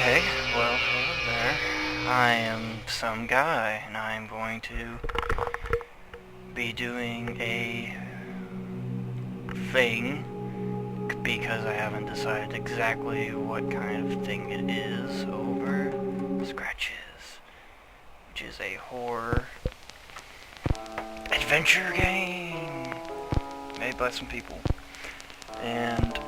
Okay, well, hello there. I am some guy, and I'm going to be doing a thing because I haven't decided exactly what kind of thing it is over Scratches, which is a horror adventure game made by some people. And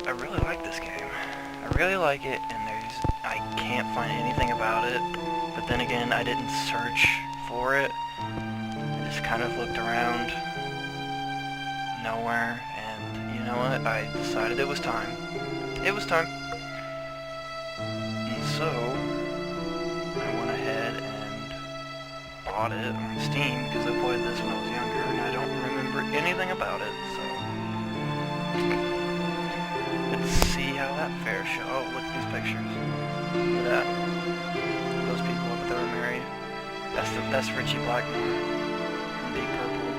I really like this game. I really like it, and I can't find anything about it, but then again, I didn't search for it. I just kind of looked around, nowhere, and you know what? I decided it was time. It was time. And so, I went ahead and bought it on Steam, because I played this when I was younger, and I don't remember anything about it, so let's see how that fares. Oh, look at these pictures. Look at that. Those people up there were married. That's Richie Blackmore from Deep Purple.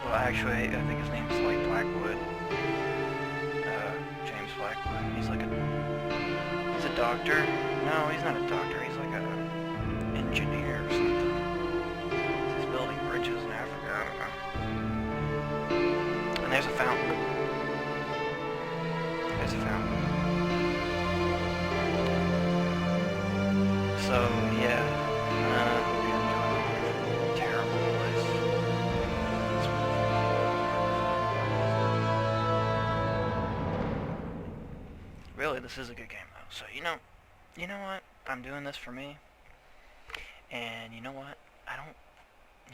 Well, actually, I think his name's like Blackwood. James Blackwood. He's a doctor. No, he's not a doctor. He's like a engineer or something. He's building bridges in Africa. I don't know. And there's a fountain. There's a fountain. So, yeah. Hope you enjoy the terrible place. Really, this is a good game, though. So, you know what? I'm doing this for me. And you know what? I don't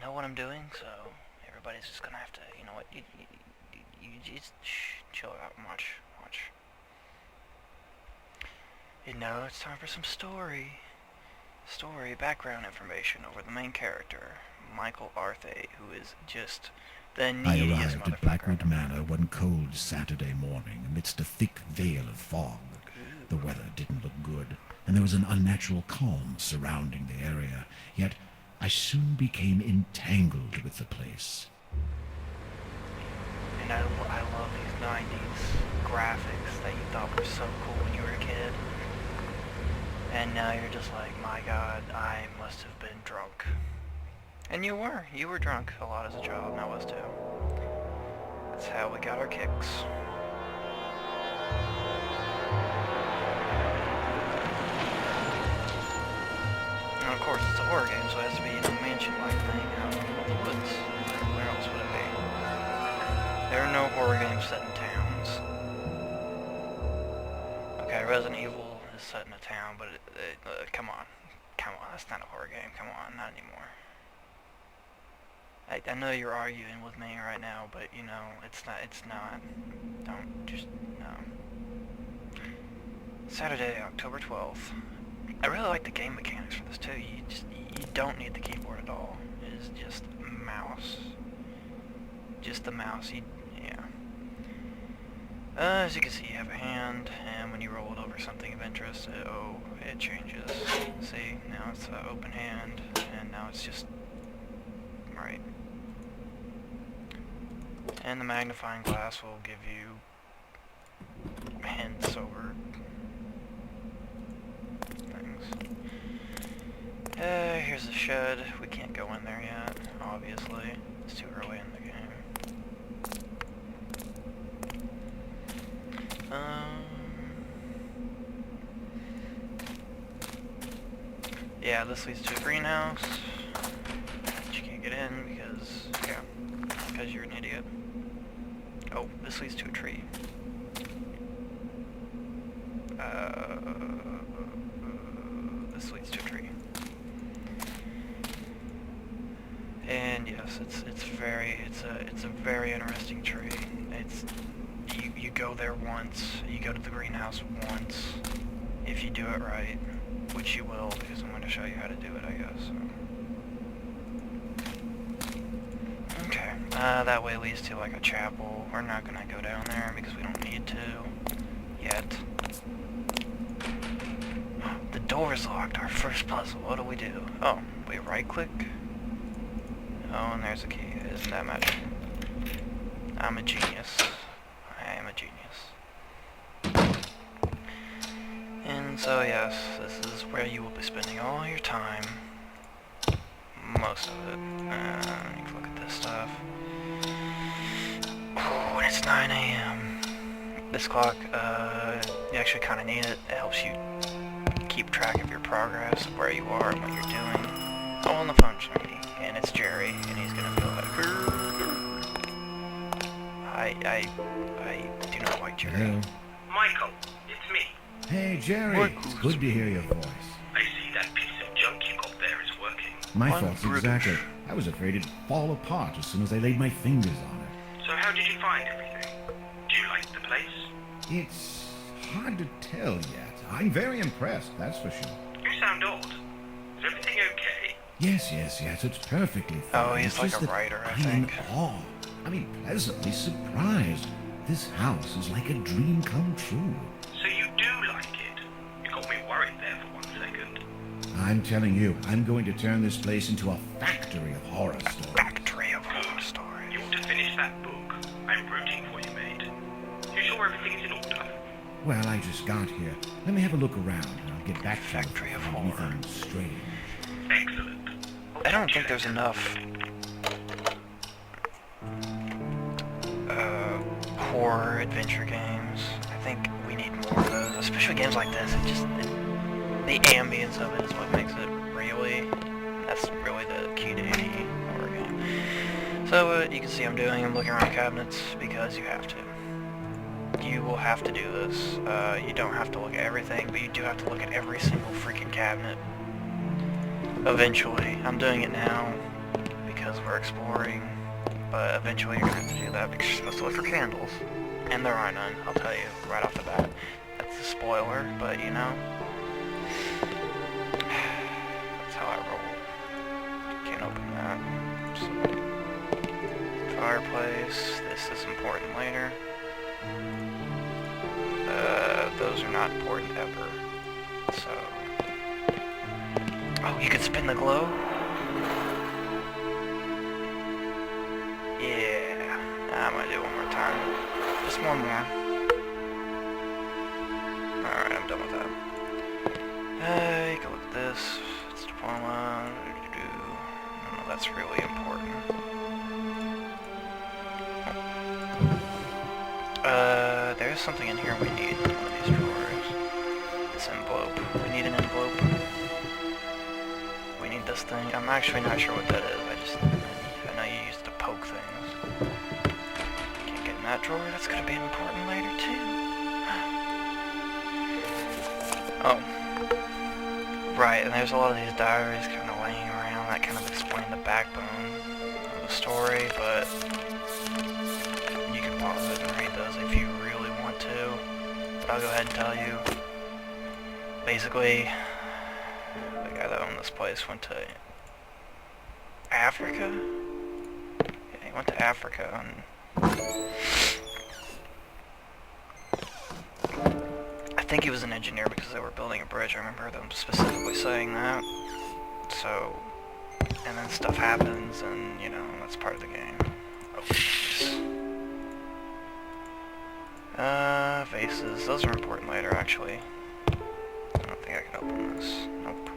know what I'm doing, so everybody's just gonna have to, you know what? You just chill out and watch. You know, it's time for some story background information over the main character, Michael Arthay, who is just the neediest I arrived at Blackwood Manor one cold Saturday morning amidst a thick veil of fog. The weather didn't look good, and there was an unnatural calm surrounding the area, yet I soon became entangled with the place. And I love these 90s graphics that you thought were so cool when you were a kid. And now you're just like, my god, I must have been drunk. And you were drunk a lot as a child, and I was too. That's how we got our kicks. And of course, it's a horror game, so it has to be in a mansion-like thing out in the woods. Where else would it be? There are no horror games set in towns. Okay, Resident Evil is set in a town, but come on, that's not a horror game. Come on, not anymore. I know you're arguing with me right now, but you know it's not. Don't just no. Saturday, October 12th. I really like the game mechanics for this too. You don't need the keyboard at all. It is just mouse. Just the mouse. Yeah. As you can see, you have a hand, and when you roll it over something of interest, it changes. See, now it's an open hand, and now it's just right. And the magnifying glass will give you hints over things. Here's the shed. We can't go in there yet, obviously. It's too early in the game. Yeah, this leads to a greenhouse, but you can't get in because you're an idiot. Oh, this leads to a tree. This leads to a tree. And yes, it's a very interesting tree. You go there once, you go to the greenhouse once, if you do it right, which you will, because I'm going to show you how to do it, I guess. Okay, that way leads to like a chapel. We're not going to go down there because we don't need to yet. The door is locked, our first puzzle. What do we do? Oh, we right click. Oh, and there's a key. Isn't that magic? I'm a genius. I am a genius. So yes, this is where you will be spending all your time. Most of it. You can look at this stuff. Oh, and it's 9 a.m. This clock, you actually kind of need it. It helps you keep track of your progress, of where you are and what you're doing. Oh, on the phone's ringing, and it's Jerry, and he's gonna be like, I do not like Jerry. Hello? Michael, it's me. Hey, Jerry. Michael. It's good to hear your voice. I see that piece of junk you got there is working. My I'm thoughts British. exactly. I was afraid it'd fall apart as soon as I laid my fingers on it. So how did you find everything? Do you like the place? It's hard to tell yet. I'm very impressed, that's for sure. You sound odd. Is everything okay? Yes, it's perfectly fine. Oh, he's It's like just a that writer, I I'm think. in awe. I mean, pleasantly surprised. This house is like a dream come true. So you do like it? You got me worried there for 1 second. I'm telling you, I'm going to turn this place into a factory of horror stories. Factory of horror stories. You ought to finish that book. I'm rooting for you, mate. You sure everything's in order? Well, I just got here. Let me have a look around, and I'll get back to you Factory if of there's horror. anything strange. Excellent. I don't think there's enough horror adventure games. I think we need more of those, especially games like this. The ambience of it is what makes it that's really the key to any horror game. So you can see I'm looking around cabinets because you have to. You will have to do this. You don't have to look at everything, but you do have to look at every single freaking cabinet. Eventually. I'm doing it now because we're exploring, but eventually you're going to have to do that because you're supposed to look for candles. And there are none, I'll tell you right off the bat. That's a spoiler, but you know. That's how I roll. Can't open that. So, fireplace, this is important later. Those are not important ever. So... Oh, you can spin the glow? Yeah. I'm gonna do it one more time. Just one more. Alright, I'm done with that. You can look at this. It's diploma. No, that's really important. There's something in here we need in one of these drawers. This envelope. We need an envelope. We need this thing. I'm actually not sure what that is. I know you used to poke things. Can't get in that drawer. That's gonna be important later too. Oh. Right, and there's a lot of these diaries kind of laying around that kind of explain the backbone of the story, but you can pause it and read those if you really want to. But I'll go ahead and tell you. Basically, the guy that owned this place went to Africa? Yeah, he went to Africa and I think he was an engineer because they were building a bridge. I remember them specifically saying that. So, and then stuff happens and, you know, that's part of the game. Oh, jeez. Vases. Those are important later, actually. I don't think I can open this. Nope.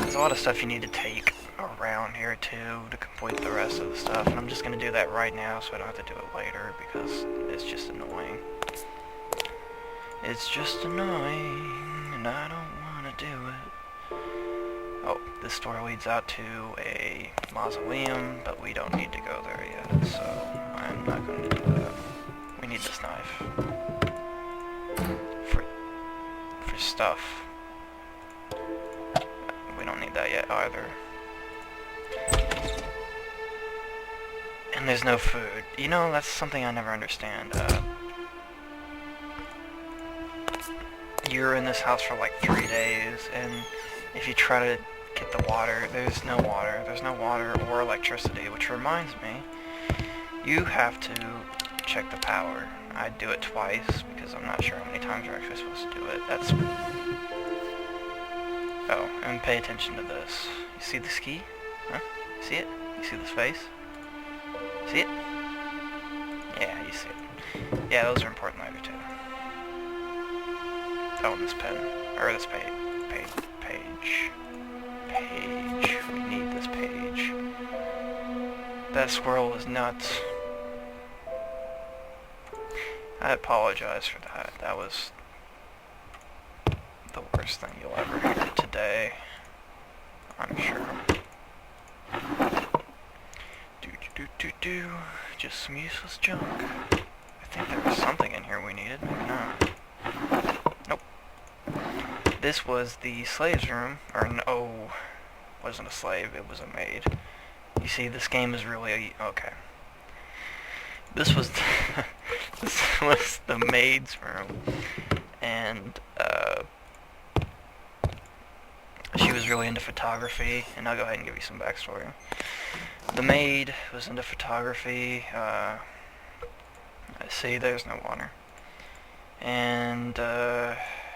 There's a lot of stuff you need to take around here too to complete the rest of the stuff, and I'm just going to do that right now so I don't have to do it later because it's just annoying. It's just annoying, and I don't want to do it. Oh, this door leads out to a mausoleum, but we don't need to go there yet, so I'm not going to do that. We need this knife. For stuff. We don't need that yet either. And there's no food. You know, that's something I never understand. You're in this house for like 3 days, and if you try to get the water, there's no water. There's no water or electricity, which reminds me, you have to check the power. I do it twice, because I'm not sure how many times you're actually supposed to do it. That's... Oh, and pay attention to this. You see the ski? Huh? You see it? You see this face? See it? Yeah, you see it. Yeah, those are important later too. Oh, this pen. Or this page. We need this page. That squirrel is nuts. I apologize for that. That was the worst thing you'll ever hear today. I'm sure. Just some useless junk. I think there was something in here we needed. Maybe not. Nope. This was the slave's room. Or no, wasn't a slave. It was a maid. You see, this game is really... Okay. This was... this was the maid's room. And, she was really into photography, and I'll go ahead and give you some backstory. The maid was into photography. I see there's no water. And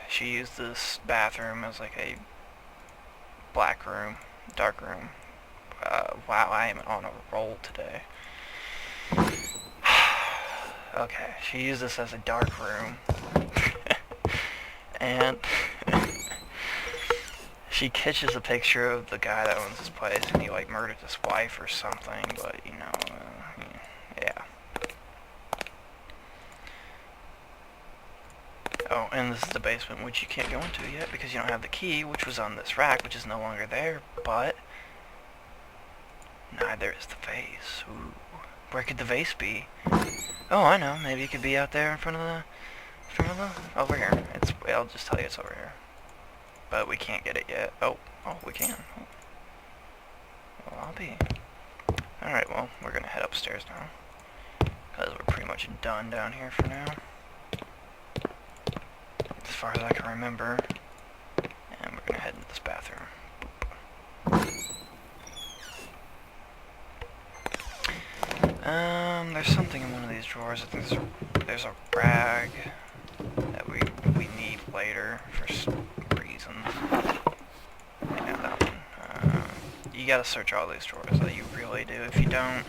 she used this bathroom as like a black room, dark room. Wow, I am on a roll today. Okay, she used this as a dark room. And she catches a picture of the guy that owns this place, and he like murdered his wife or something, but you know, yeah. Oh, and this is the basement, which you can't go into yet because you don't have the key, which was on this rack, which is no longer there, but neither is the vase. Ooh. Where could the vase be? Oh, I know, maybe it could be out there in front of the, over here. I'll just tell you it's over here. But we can't get it yet. Oh, we can. Well, I'll be. Alright, well, we're gonna head upstairs now. Because we're pretty much done down here for now. As far as I can remember. And we're gonna head into this bathroom. There's something in one of these drawers. I think there's a rag that we need later for reasons. Yeah, that one. You gotta search all these drawers, like you really do. If you don't,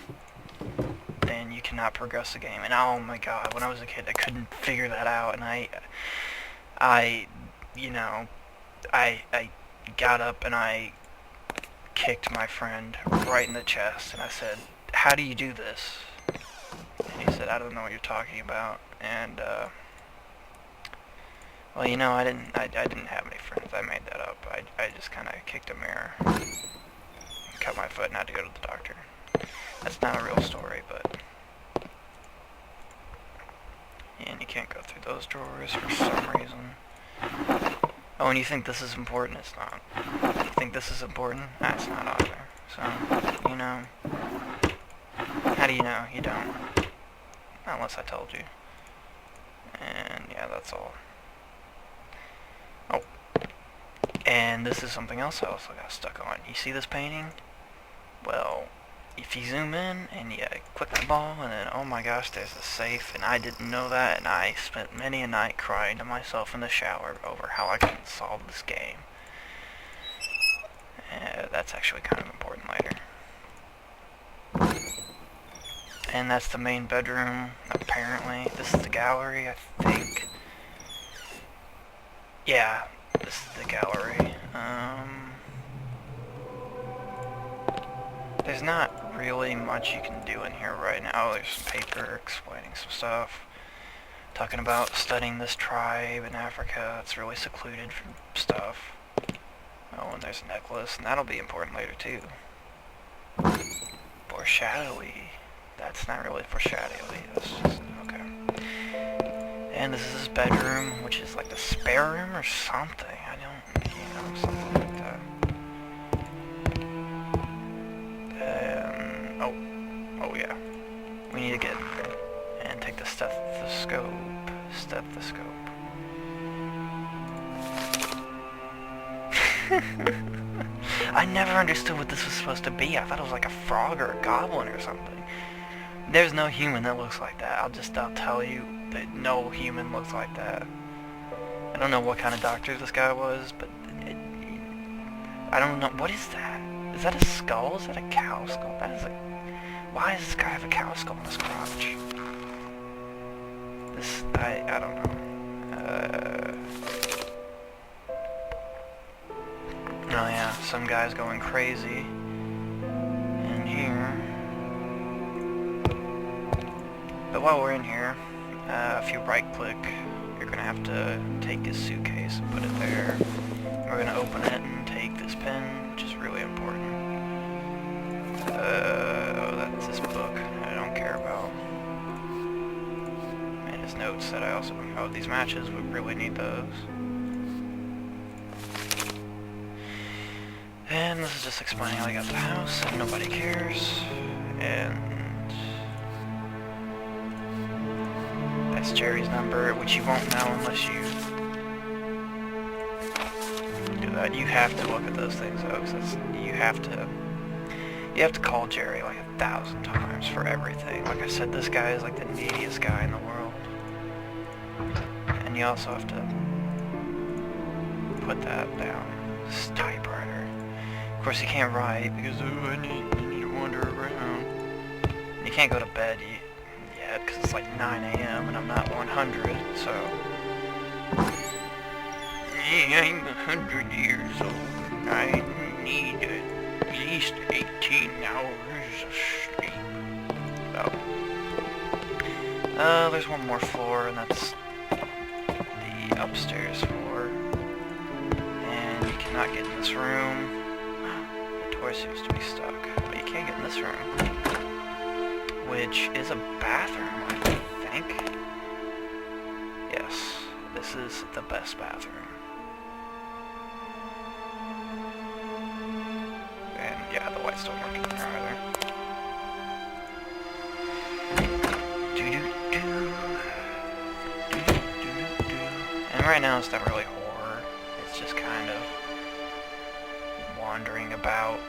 then you cannot progress the game. And oh my god, when I was a kid, I couldn't figure that out, and I got up and I kicked my friend right in the chest, and I said, "How do you do this?" And he said, "I don't know what you're talking about." And well, you know, I didn't have any friends. I made that up. I just kind of kicked a mirror, cut my foot, and had to go to the doctor. That's not a real story, but and you can't go through those drawers for some reason. Oh, and you think this is important? It's not. You think this is important? That's not either. So, you know. How do you know? You don't. Unless I told you. And yeah, that's all. Oh. And this is something else I also got stuck on. You see this painting? Well, if you zoom in and you click the ball, and then, oh my gosh, there's a safe, and I didn't know that, and I spent many a night crying to myself in the shower over how I couldn't solve this game. That's actually kind of important later. And that's the main bedroom, apparently. This is the gallery, I think. Yeah, this is the gallery. There's not really much you can do in here right now. There's some paper explaining some stuff. Talking about studying this tribe in Africa. It's really secluded from stuff. Oh, and there's a necklace, and that'll be important later too. Foreshadowy. That's not really foreshadowy. That's just, okay. And this is his bedroom, which is like the spare room or something. I don't, something like that. Oh yeah. We need to get and take the stethoscope. I never understood what this was supposed to be. I thought it was like a frog or a goblin or something. There's no human that looks like that. I'll tell you that no human looks like that. I don't know what kind of doctor this guy was, but I don't know. What is that? Is that a skull? Is that a cow skull? That is a... Why does this guy have a cow skull in his crotch? I don't know. Oh yeah, some guy's going crazy in here. But while we're in here, if you right-click, you're gonna have to take this suitcase and put it there. We're gonna open it and take this pen, which is really important. Oh, that's this book I don't care about. And his notes that I also... Oh, these matches, we really need those. And this is just explaining how I got the house, and nobody cares. And... that's Jerry's number, which you won't know unless you... do that. You have to look at those things, though, because you have to call Jerry like 1,000 times for everything. Like I said, this guy is like the neediest guy in the world. And you also have to put that down. This typewriter. Of course, you can't write because I need to wander around. And you can't go to bed yet because it's like 9 a.m. and I'm not 100, so... I'm 100 years old. I need at least 18 hours of sleep. So, there's one more floor, and that's the upstairs floor. And you cannot get in this room. The door seems to be stuck, but you can't get in this room, which is a bathroom, I think. Yes, this is the best bathroom. Yeah, the lights don't work in there either. And right now it's not really horror. It's just kind of wandering about.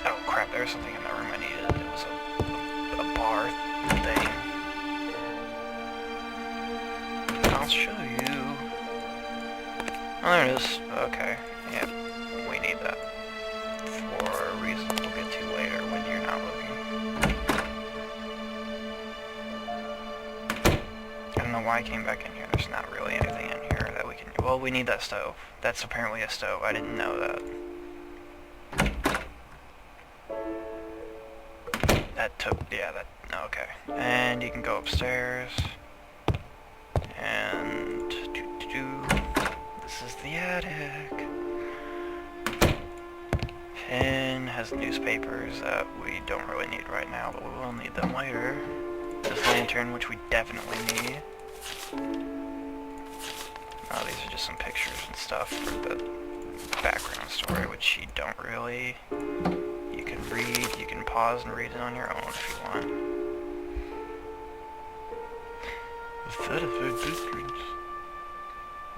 Oh crap, there's something in the room I needed. It was a bar thing. I'll show you. Oh, there it is. Okay. Yeah, we need that. For a reason we'll get to later when you're not looking. I don't know why I came back in here. There's not really anything in here that we can... Well, we need that stove. That's apparently a stove. I didn't know that. That took... Yeah, that... Okay. And you can go upstairs. And... This is the attic. And has newspapers that we don't really need right now, but we will need them later. This lantern, which we definitely need. Oh, these are just some pictures and stuff for the background story, which you don't really... You can read, you can pause and read it on your own if you want.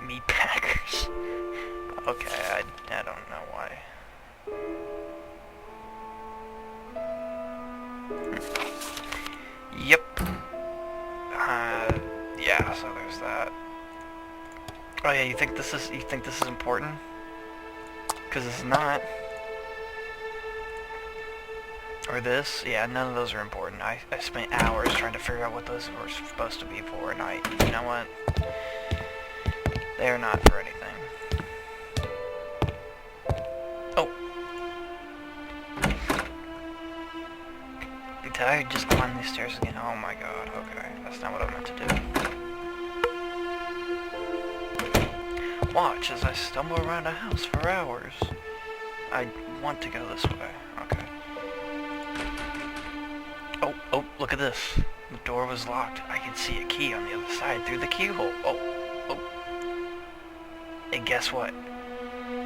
Meat packers. Okay, I don't know why. Yep. Yeah, so there's that. Oh yeah, you think this is important? Because it's not. Or this? Yeah, none of those are important. I spent hours trying to figure out what those were supposed to be for, and you know what? They are not for anything. Oh. Did I just climb these stairs again? Oh my god, okay. That's not what I meant to do. Watch as I stumble around a house for hours. I want to go this way. Okay. Oh, look at this. The door was locked. I can see a key on the other side through the keyhole. Oh. And guess what?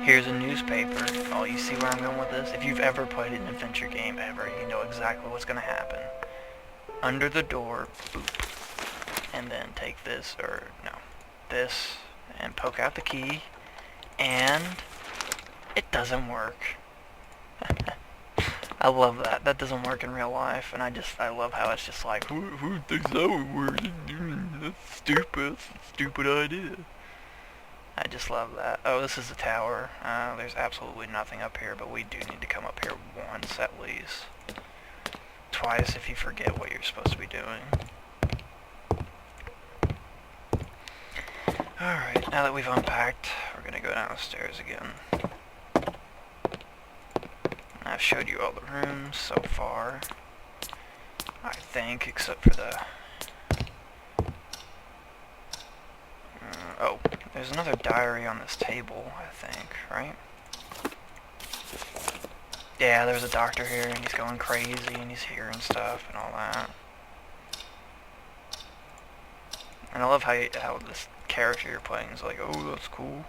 Here's a newspaper. Oh, you see where I'm going with this? If you've ever played an adventure game ever, you know exactly what's going to happen. Under the door, boop. And then take this, or no, this, and poke out the key, and it doesn't work. I love that. That doesn't work in real life, and I love how it's just like, who thinks that would work? That's stupid. That's a stupid idea. I just love that. Oh, this is the tower. There's absolutely nothing up here, but we do need to come up here once at least. Twice if you forget what you're supposed to be doing. Alright, now that we've unpacked, we're gonna go down the stairs again. showed you all the rooms so far. I think, except for the... oh, there's another diary on this table, I think, right? Yeah, there's a doctor here, and he's going crazy, and he's hearing stuff, and all that. And I love how this character you're playing is like, oh, that's cool.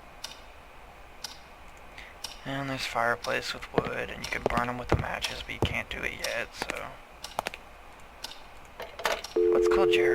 And there's fireplace with wood, and you can burn them with the matches, but you can't do it yet, so... Let's call Jared.